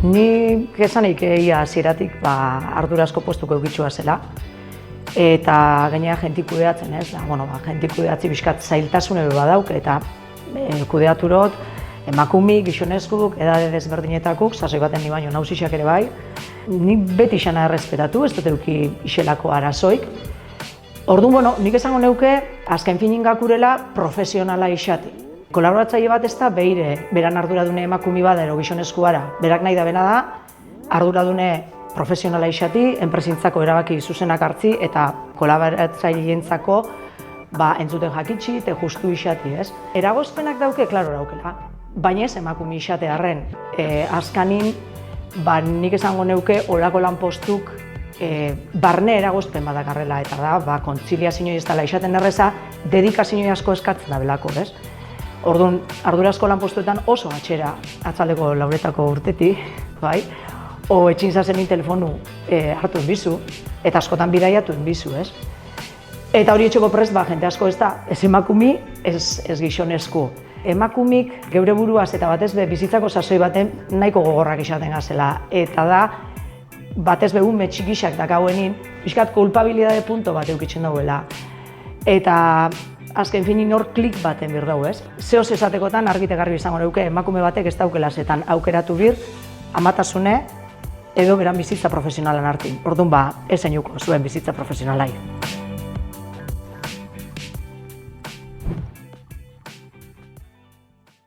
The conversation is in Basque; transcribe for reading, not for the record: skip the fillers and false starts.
Ni esanik ia hasieratik ardurazko postuko eukitxua zela. Eta gainera jentik kudeatzen, ez? Jentik kudeatzi bizkat zailtasun ere badauk, eta kudeaturot emakumik, gizonezkuk, edade desberdinetakuk, sasoi baten ni baino nausixak ere bai. Nik beti izana errespetatu, ez dut eduki iselako arazoik. Orduan, nik esango neuke, azken finin gakurela profesionala isati. Kolaboratzaile bat ez da, beran arduradune emakumi bada ero gizonezkuara, berak nahi da bena da, arduradune profesionala isati, enpresintzako erabaki zuzenak hartzi eta kolaboratzaileentzako entzuten jakitsi eta justu isati, ez? Eragozpenak dauke, klaro daukela, baina ez emakumi isate harren. Azkanin, nik esango neuke olako lanpostuk barne eragozpen badakarrela eta da, kontziliazioi ez dela isaten erreza, dedikazioi asko eskatzen da belako, ez? Orduan, ardurazko lanpostuetan oso atxera atzaldeko lauretako urtetik, bai? O etxin zazenin telefonu hartu enbizu, eta askotan bidaiatu enbizu, ez? Eta hori etxeko prest, jente asko ez da, ez emakumi, ez gizonezku. Emakumik geure buruaz eta batez be bizitzako sasoi baten nahiko gogorrak izaten gazela. Eta da, batez be ume txikisak dakauenin, pixkat kulpabilidade punto bat eukitzen dauela. Eta azken finin hor klik baten bir dau, ez? Zehoz esatekotan argite garbi izango neuke, emakume batek ez daukela zetan aukeratu bir, amatasune, edo beran bizitza profesionalan hartin. Orduan ez zeinuko zuen bizitza profesionalai.